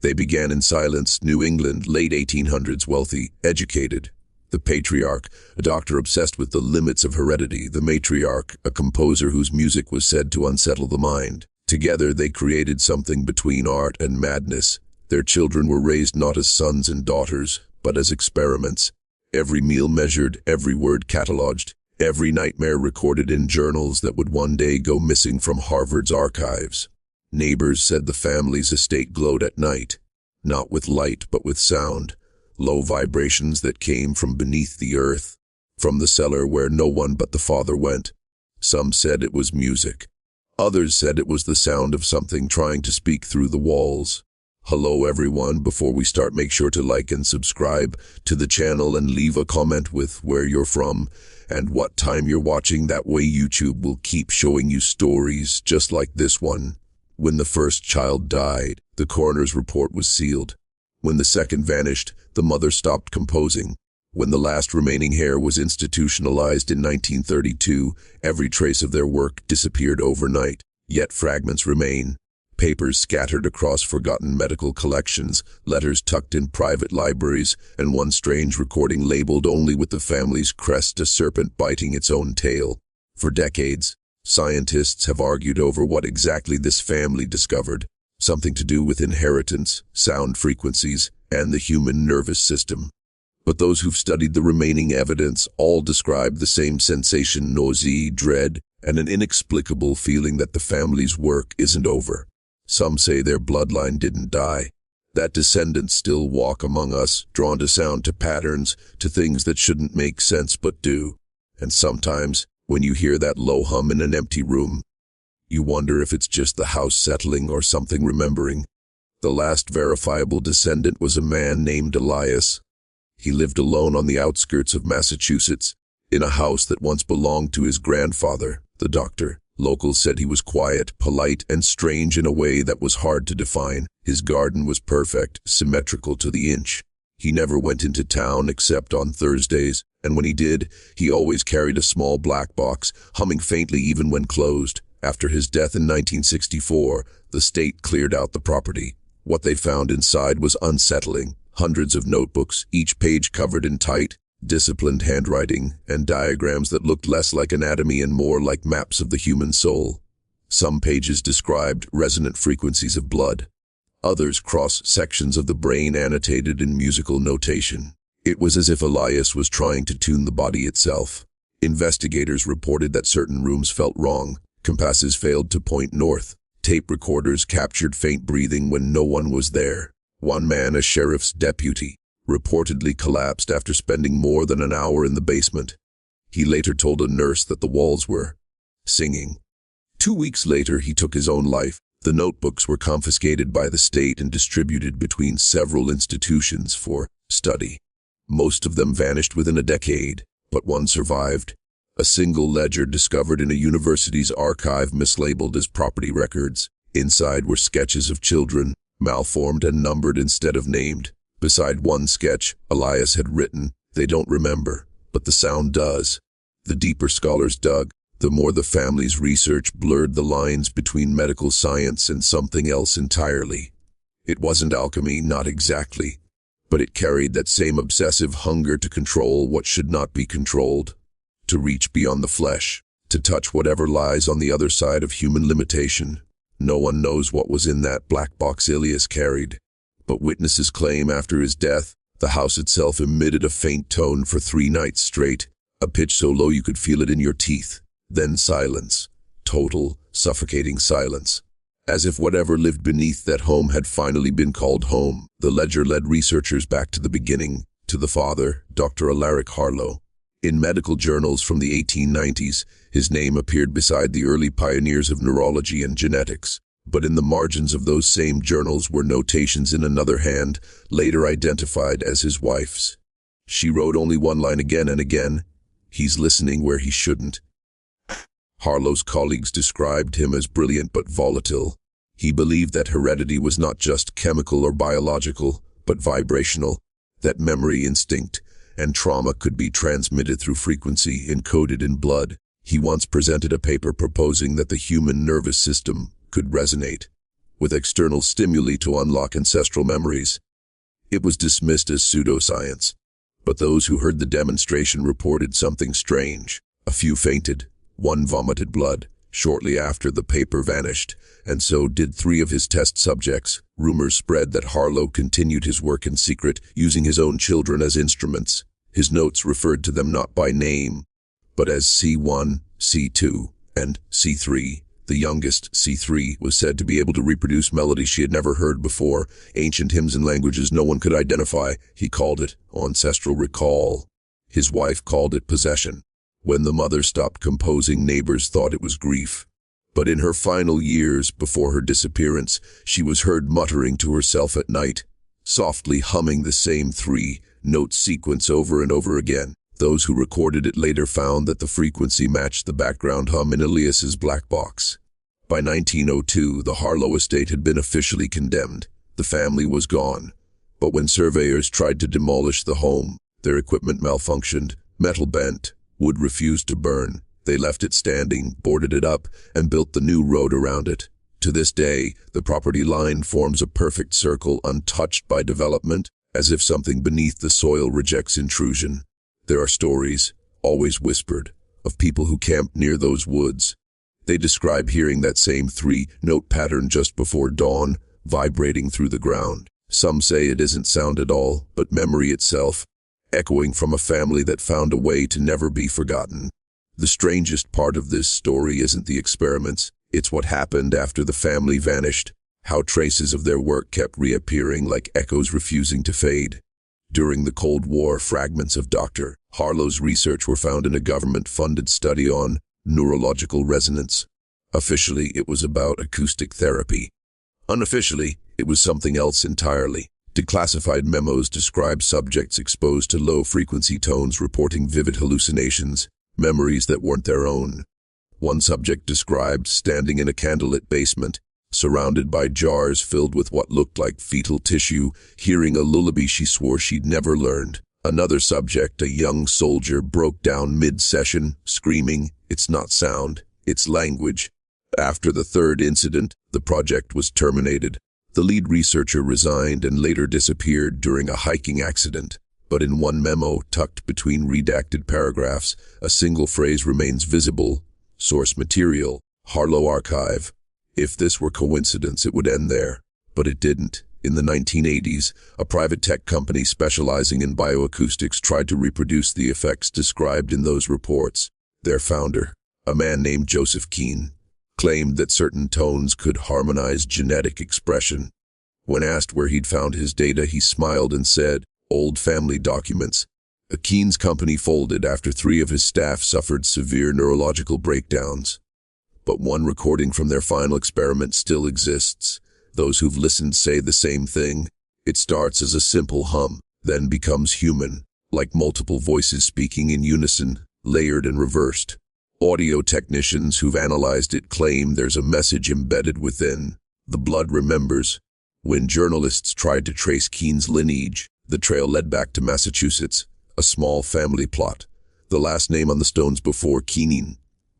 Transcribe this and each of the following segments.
They began in Silence, New England, late 1800s, wealthy, educated. The patriarch, a doctor obsessed with the limits of heredity. The matriarch, a composer whose music was said to unsettle the mind. Together they created something between art and madness. Their children were raised not as sons and daughters, but as experiments. Every meal measured, every word catalogued, every nightmare recorded in journals that would one day go missing from Harvard's archives. Neighbors said the family's estate glowed at night, not with light but with sound, low vibrations that came from beneath the earth, from the cellar where no one but the father went. Some said it was music. Others said it was the sound of something trying to speak through the walls. Hello everyone, before we start make sure to like and subscribe to the channel and leave a comment with where you're from and what time you're watching. That way YouTube will keep showing you stories just like this one. When the first child died, the coroner's report was sealed. When the second vanished, the mother stopped composing. When the last remaining hair was institutionalized in 1932, every trace of their work disappeared overnight, yet fragments remain. Papers scattered across forgotten medical collections, letters tucked in private libraries, and one strange recording labeled only with the family's crest, a serpent biting its own tail. For decades, scientists have argued over what exactly this family discovered, something to do with inheritance, sound frequencies, and the human nervous system. But those who've studied the remaining evidence all describe the same sensation: nausea, dread, and an inexplicable feeling that the family's work isn't over. Some say their bloodline didn't die, that descendants still walk among us, drawn to sound, to patterns, to things that shouldn't make sense but do. And sometimes, when you hear that low hum in an empty room, you wonder if it's just the house settling or something remembering. The last verifiable descendant was a man named Elias. He lived alone on the outskirts of Massachusetts, in a house that once belonged to his grandfather, the doctor. Locals said he was quiet, polite, and strange in a way that was hard to define. His garden was perfect, symmetrical to the inch. He never went into town except on Thursdays, and when he did, he always carried a small black box, humming faintly even when closed. After his death in 1964, the state cleared out the property. What they found inside was unsettling. Hundreds of notebooks, each page covered in tight, disciplined handwriting, and diagrams that looked less like anatomy and more like maps of the human soul. Some pages described resonant frequencies of blood. Others cross-sections of the brain annotated in musical notation. It was as if Elias was trying to tune the body itself. Investigators reported that certain rooms felt wrong. Compasses failed to point north. Tape recorders captured faint breathing when no one was there. One man, a sheriff's deputy, reportedly collapsed after spending more than an hour in the basement. He later told a nurse that the walls were singing. 2 weeks later, he took his own life. The notebooks were confiscated by the state and distributed between several institutions for study. Most of them vanished within a decade, but one survived. A single ledger discovered in a university's archive, mislabeled as property records. Inside were sketches of children, malformed and numbered instead of named. Beside one sketch, Elias had written, "They don't remember, but the sound does." The deeper scholars dug, the more the family's research blurred the lines between medical science and something else entirely. It wasn't alchemy, not exactly, but it carried that same obsessive hunger to control what should not be controlled, to reach beyond the flesh, to touch whatever lies on the other side of human limitation. No one knows what was in that black box Elias carried, but witnesses claim after his death, the house itself emitted a faint tone for 3 nights straight, a pitch so low you could feel it in your teeth. Then silence, total, suffocating silence, as if whatever lived beneath that home had finally been called home. The ledger led researchers back to the beginning, to the father, Dr. Alaric Harlow. In medical journals from the 1890s, his name appeared beside the early pioneers of neurology and genetics. But in the margins of those same journals were notations in another hand, later identified as his wife's. She wrote only one line again and again: "He's listening where he shouldn't." Harlow's colleagues described him as brilliant but volatile. He believed that heredity was not just chemical or biological, but vibrational, that memory, instinct, and trauma could be transmitted through frequency encoded in blood. He once presented a paper proposing that the human nervous system could resonate with external stimuli to unlock ancestral memories. It was dismissed as pseudoscience, but those who heard the demonstration reported something strange. A few fainted, one vomited blood. Shortly after, the paper vanished, and so did 3 of his test subjects. Rumors spread that Harlow continued his work in secret, using his own children as instruments. His notes referred to them not by name, but as C1, C2, and C3. The youngest, C3, was said to be able to reproduce melodies she had never heard before, ancient hymns in languages no one could identify. He called it ancestral recall. His wife called it possession. When the mother stopped composing, neighbors thought it was grief. But in her final years, before her disappearance, she was heard muttering to herself at night, softly humming the same 3-note sequence over and over again. Those who recorded it later found that the frequency matched the background hum in Elias's black box. By 1902, the Harlow estate had been officially condemned. The family was gone. But when surveyors tried to demolish the home, their equipment malfunctioned, metal bent, wood refused to burn. They left it standing, boarded it up, and built the new road around it. To this day, the property line forms a perfect circle, untouched by development, as if something beneath the soil rejects intrusion. There are stories, always whispered, of people who camped near those woods. They describe hearing that same 3-note pattern just before dawn, vibrating through the ground. Some say it isn't sound at all, but memory itself, echoing from a family that found a way to never be forgotten. The strangest part of this story isn't the experiments, it's what happened after the family vanished, how traces of their work kept reappearing like echoes refusing to fade. During the Cold War, fragments of Dr. Harlow's research were found in a government-funded study on neurological resonance. Officially, it was about acoustic therapy. Unofficially, it was something else entirely. Declassified memos describe subjects exposed to low-frequency tones reporting vivid hallucinations, memories that weren't their own. One subject described standing in a candlelit basement, surrounded by jars filled with what looked like fetal tissue, hearing a lullaby she swore she'd never learned. Another subject, a young soldier, broke down mid-session, screaming, "It's not sound, it's language." After the 3rd incident, the project was terminated. The lead researcher resigned and later disappeared during a hiking accident. But in one memo, tucked between redacted paragraphs, a single phrase remains visible. Source material, Harlow Archive. If this were coincidence, it would end there. But it didn't. In the 1980s, a private tech company specializing in bioacoustics tried to reproduce the effects described in those reports. Their founder, a man named Joseph Keene, claimed that certain tones could harmonize genetic expression. When asked where he'd found his data, he smiled and said, "Old family documents." Keene's company folded after 3 of his staff suffered severe neurological breakdowns. But one recording from their final experiment still exists. Those who've listened say the same thing. It starts as a simple hum, then becomes human, like multiple voices speaking in unison, layered and reversed. Audio technicians who've analyzed it claim there's a message embedded within. The blood remembers. When journalists tried to trace Keene's lineage, the trail led back to Massachusetts, a small family plot. The last name on the stones before Keene,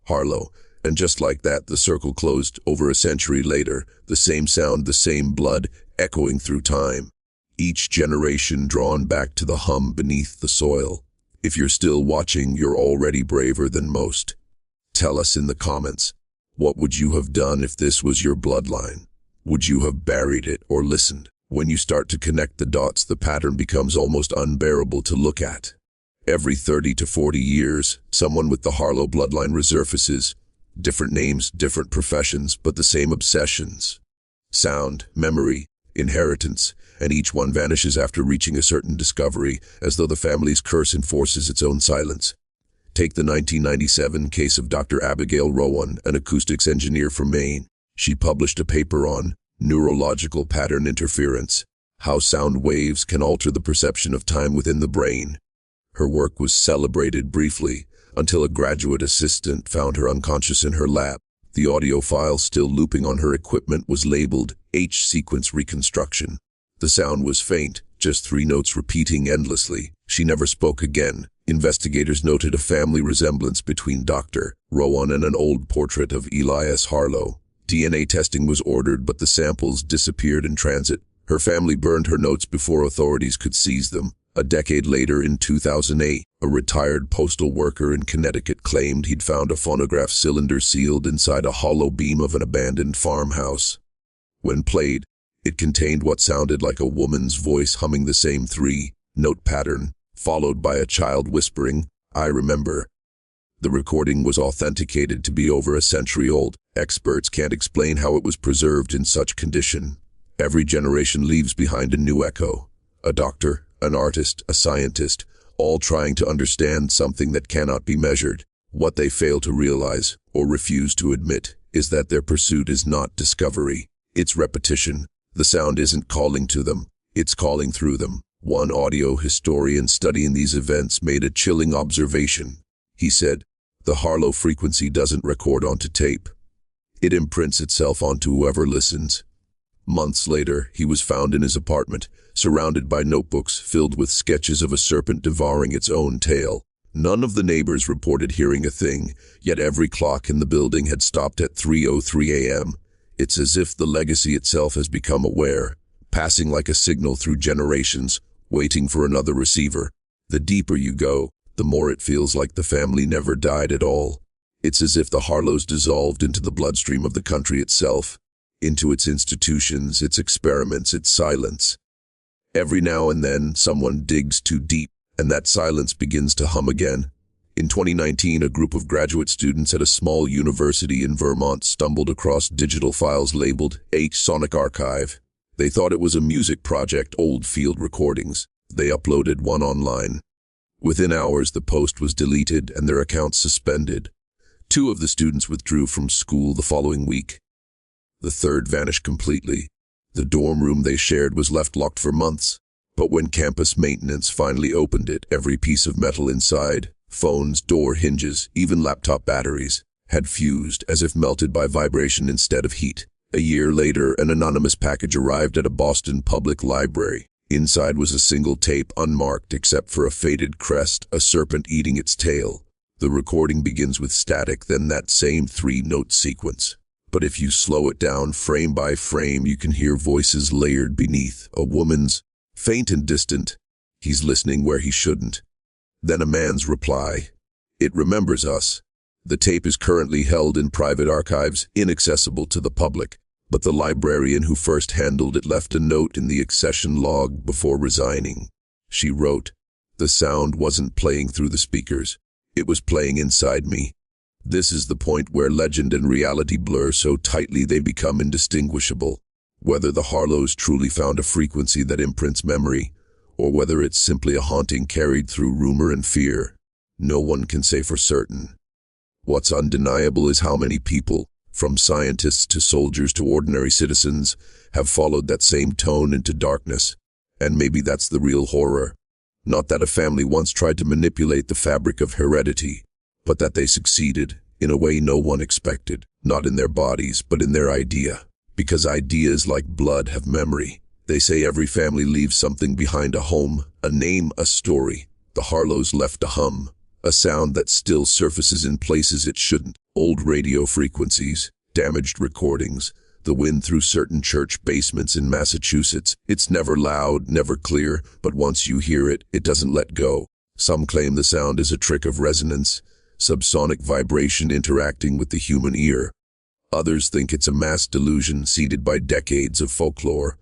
Harlow. And just like that, the circle closed. Over a century later, the same sound, the same blood, echoing through time. Each generation drawn back to the hum beneath the soil. If you're still watching, you're already braver than most. Tell us in the comments, what would you have done if this was your bloodline? Would you have buried it or listened? When you start to connect the dots, the pattern becomes almost unbearable to look at. Every 30 to 40 years, someone with the Harlow bloodline resurfaces. Different names, different professions, but the same obsessions. Sound, memory, inheritance, and each one vanishes after reaching a certain discovery, as though the family's curse enforces its own silence. Take the 1997 case of Dr. Abigail Rowan, an acoustics engineer from Maine. She published a paper on neurological pattern interference, how sound waves can alter the perception of time within the brain. Her work was celebrated briefly, until a graduate assistant found her unconscious in her lab. The audio file still looping on her equipment was labeled H-sequence reconstruction. The sound was faint, just 3 notes repeating endlessly. She never spoke again. Investigators noted a family resemblance between Dr. Rowan and an old portrait of Elias Harlow. DNA testing was ordered, but the samples disappeared in transit. Her family burned her notes before authorities could seize them. A decade later, in 2008, a retired postal worker in Connecticut claimed he'd found a phonograph cylinder sealed inside a hollow beam of an abandoned farmhouse. When played, it contained what sounded like a woman's voice humming the same three-note pattern, followed by a child whispering, "I remember." The recording was authenticated to be over a century old. Experts can't explain how it was preserved in such condition. Every generation leaves behind a new echo. A doctor, an artist, a scientist, all trying to understand something that cannot be measured. What they fail to realize, or refuse to admit, is that their pursuit is not discovery. It's repetition. The sound isn't calling to them, it's calling through them. One audio historian studying these events made a chilling observation. He said, "The Harlow frequency doesn't record onto tape. It imprints itself onto whoever listens." Months later, he was found in his apartment, surrounded by notebooks filled with sketches of a serpent devouring its own tail. None of the neighbors reported hearing a thing, yet every clock in the building had stopped at 3:03 a.m. It's as if the legacy itself has become aware, passing like a signal through generations, waiting for another receiver. The deeper you go, the more it feels like the family never died at all. It's as if the Harlows dissolved into the bloodstream of the country itself, into its institutions, its experiments, its silence. Every now and then, someone digs too deep, and that silence begins to hum again. In 2019, a group of graduate students at a small university in Vermont stumbled across digital files labeled a Sonic Archive. They thought it was a music project, old field recordings. They uploaded one online. Within hours, the post was deleted and their accounts suspended. 2 of the students withdrew from school the following week. The third vanished completely. The dorm room they shared was left locked for months. But when campus maintenance finally opened it, every piece of metal inside, phones, door hinges, even laptop batteries, had fused as if melted by vibration instead of heat. A year later, an anonymous package arrived at a Boston public library. Inside was a single tape, unmarked except for a faded crest, a serpent eating its tail. The recording begins with static, then that same 3-note sequence. But if you slow it down frame by frame, you can hear voices layered beneath. A woman's, faint and distant, "He's listening where he shouldn't." Then a man's reply, "It remembers us." The tape is currently held in private archives, inaccessible to the public. But the librarian who first handled it left a note in the accession log before resigning. She wrote, "The sound wasn't playing through the speakers. It was playing inside me." This is the point where legend and reality blur so tightly they become indistinguishable. Whether the Harlows truly found a frequency that imprints memory, or whether it's simply a haunting carried through rumor and fear, no one can say for certain. What's undeniable is how many people, from scientists to soldiers to ordinary citizens, have followed that same tone into darkness. And maybe that's the real horror. Not that a family once tried to manipulate the fabric of heredity, but that they succeeded in a way no one expected, not in their bodies, but in their idea. Because ideas like blood have memory. They say every family leaves something behind: a home, a name, a story. The Harlows left a hum, a sound that still surfaces in places it shouldn't. Old radio frequencies, damaged recordings, the wind through certain church basements in Massachusetts. It's never loud, never clear, but once you hear it, it doesn't let go. Some claim the sound is a trick of resonance, subsonic vibration interacting with the human ear. Others think it's a mass delusion seeded by decades of folklore.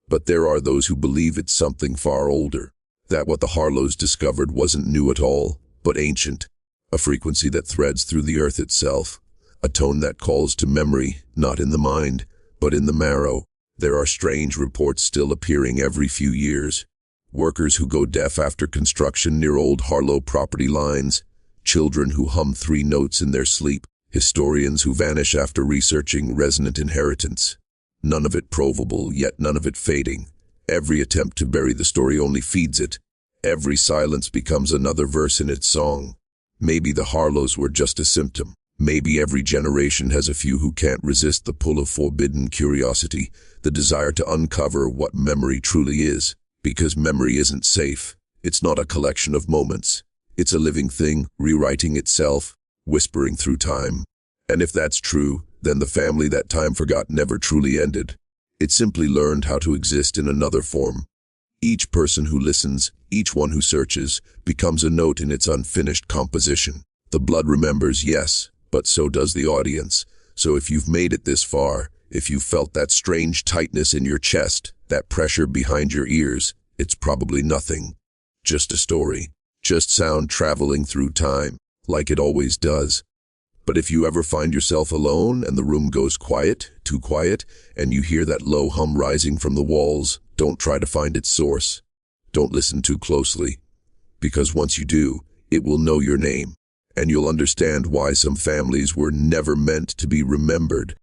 But there are those who believe it's something far older, that what the Harlows discovered wasn't new at all, but ancient, a frequency that threads through the earth itself, a tone that calls to memory, not in the mind, but in the marrow. There are strange reports still appearing every few years. Workers who go deaf after construction near old Harlow property lines, children who hum 3 notes in their sleep, historians who vanish after researching resonant inheritance. None of it provable, yet none of it fading. Every attempt to bury the story only feeds it. Every silence becomes another verse in its song. Maybe the Harlows were just a symptom. Maybe every generation has a few who can't resist the pull of forbidden curiosity, the desire to uncover what memory truly is. Because memory isn't safe. It's not a collection of moments. It's a living thing, rewriting itself, whispering through time. And if that's true, Then the family that time forgot never truly ended. It simply learned how to exist in another form. Each person who listens, each one who searches, becomes a note in its unfinished composition. The blood remembers, yes, but so does the audience. So if you've made it this far, if you've felt that strange tightness in your chest, that pressure behind your ears, it's probably nothing. Just a story. Just sound traveling through time, like it always does. But if you ever find yourself alone and the room goes quiet, too quiet, and you hear that low hum rising from the walls, don't try to find its source. Don't listen too closely. Because once you do, it will know your name. And you'll understand why some families were never meant to be remembered.